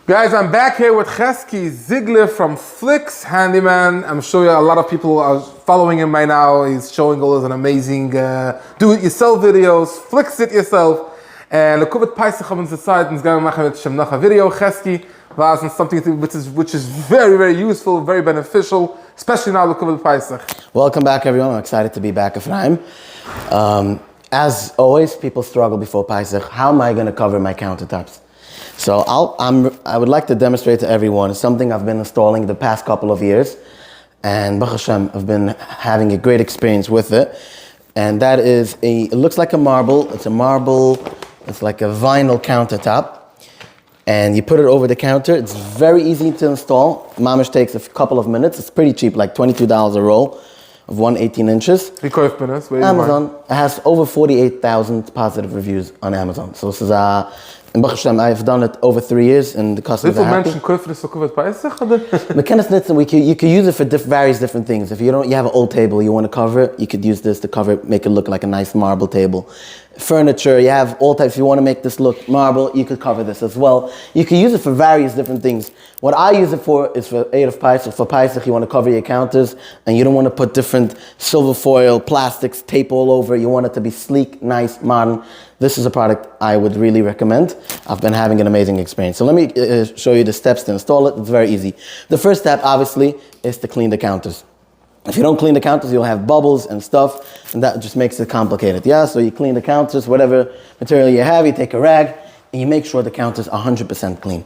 Guys, I'm back here with Chesky, Ziegler from FLIX Handyman. I'm sure a lot of people are following him by now. He's showing all those amazing do-it-yourself videos, fix it yourself. And look at Pesach on the side, and going to make a video, Chesky, was something which is very, very useful, very beneficial, especially now look at Pesach. Welcome back, everyone. I'm excited to be back, Ephraim. As always, people struggle before Pesach. How am I going to cover my countertops? So I would like to demonstrate to everyone something I've been installing the past couple of years, and Baruch Hashem, I've been having a great experience with it. And that is it looks like a marble. It's a marble. It's like a vinyl countertop, and you put it over the counter. It's very easy to install. Mamish takes a couple of minutes. It's pretty cheap, like $22 a roll of 118 inches. Amazon. It has over 48,000 positive reviews on Amazon. So this is in Baruch Hashem, I've done it over 3 years, and the customers are happy. You can use it for various different things. If you have an old table, you want to cover it, you could use this to cover it, make it look like a nice marble table. Furniture, you have all types. If you want to make this look marble, you could cover this as well. You can use it for various different things. What I use it for is for Erev Pesach. For Pesach, you want to cover your counters, and you don't want to put different silver foil, plastics, tape all over. You want it to be sleek, nice, modern. This is a product I would really recommend. I've been having an amazing experience. So let me show you the steps to install it. It's very easy. The first step, obviously, is to clean the counters. If you don't clean the counters, you'll have bubbles and stuff, and that just makes it complicated. Yeah, so you clean the counters, whatever material you have, you take a rag, and you make sure the counters are 100% clean.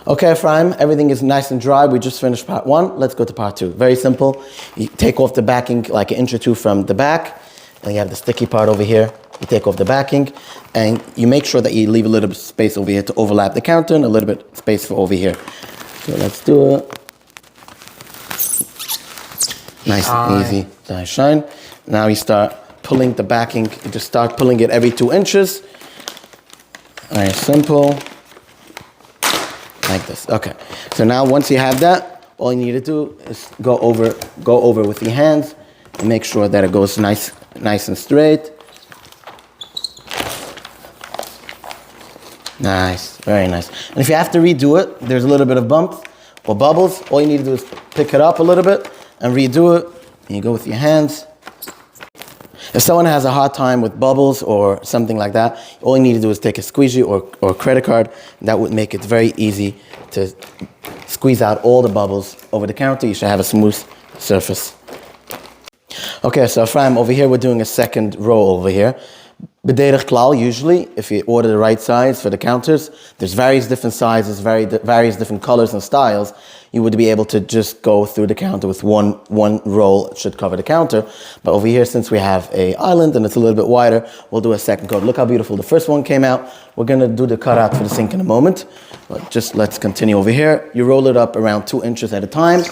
Okay, Ephraim, everything is nice and dry. We just finished part 1. Let's go to part 2. Very simple. You take off the backing like an inch or 2 from the back, and you have the sticky part over here. You take off the backing, and you make sure that you leave a little bit of space over here to overlap the counter, and a little bit of space for over here. So let's do it. Nice and easy. Nice shine. Now you start pulling the backing. You just start pulling it every 2 inches. Very simple. Like this. Okay. So now once you have that, all you need to do is go over with your hands and make sure that it goes nice and straight. Nice. Very nice. And if you have to redo it, there's a little bit of bumps or bubbles. All you need to do is pick it up a little bit and redo it, and you go with your hands. If someone has a hard time with bubbles or something like that, all you need to do is take a squeegee or credit card. That would make it very easy to squeeze out all the bubbles over the counter. You should have a smooth surface. Okay, so Ephraim, over here we're doing a second row over here. B'derech klal, usually, if you order the right size for the counters, there's various different sizes, various different colors and styles. You would be able to just go through the counter with one roll. It should cover the counter. But over here, since we have an island and it's a little bit wider, we'll do a second coat. Look how beautiful the first one came out. We're going to do the cutout for the sink in a moment. But just let's continue over here. You roll it up around 2 inches at a time,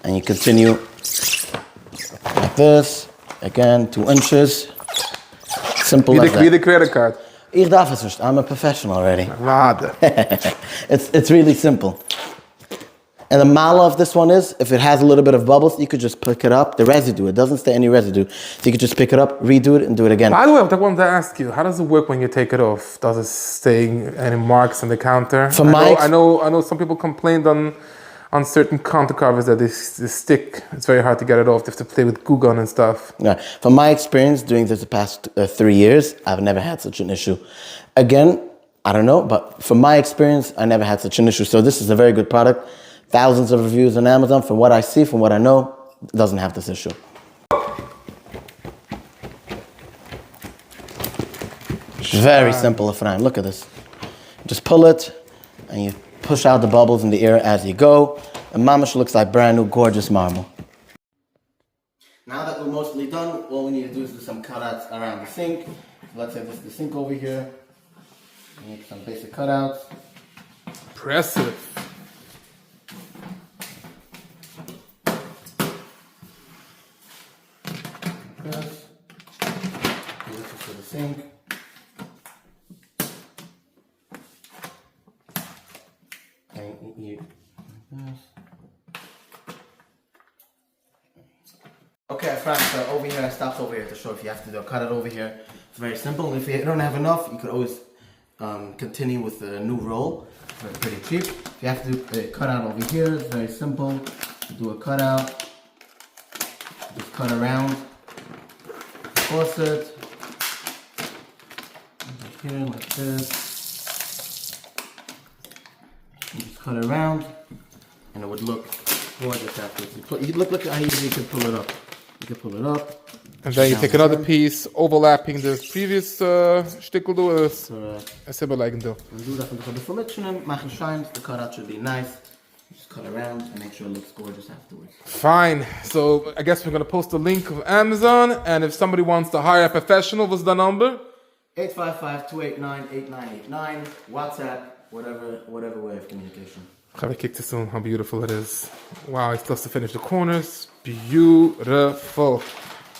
and you continue like this. Again, 2 inches. Simple like that. Wie the credit card. Ich darf es nicht. I'm a professional already. It's really simple. And the mala of this one is, if it has a little bit of bubbles, you could just pick it up. The residue, it doesn't stay any residue. So you could just pick it up, redo it, and do it again. By the way, I wanted to ask you, how does it work when you take it off? Does it stay any marks on the counter? I know some people complained on certain counter covers that they stick. It's very hard to get it off. They have to play with glue gun and stuff. Yeah. From my experience doing this the past 3 years, I've never had such an issue. Again, I don't know, but from my experience, I never had such an issue. So this is a very good product. Thousands of reviews on Amazon. From what I see, from what I know, it doesn't have this issue. Very simple, Ephraim. Look at this. Just pull it, and you push out the bubbles in the air as you go. And mamish looks like brand new, gorgeous marble. Now that we're mostly done, all we need to do is do some cutouts around the sink. Let's say this is the sink over here. Make some basic cutouts. Impressive. This is for the sink. Okay, friends, so over here, I stopped over here to show if you have to do a cut it over here. It's very simple. If you don't have enough, you could always continue with the new roll. It's pretty cheap. If you have to do a cutout over here, it's very simple. You do a cutout, just cut around the faucet. Over here like this. You just cut around, and it would look gorgeous afterwards. Look how easy you can pull it up. You can pull it up. And then you take another piece overlapping the previous stickel do. It's überlegen do. And do that with the selection, machen shines. The cutout should be nice. Just cut around and make sure it looks gorgeous afterwards. Fine. So I guess we're gonna post a link of Amazon, and if somebody wants to hire a professional, what's the number? 855-289-8989. WhatsApp, whatever way of communication. Have a kick this on how beautiful it is. Wow, it's close to finish the corners. Beautiful.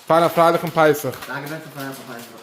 Fijne Vrijdag en Pesach. Danke, Feier.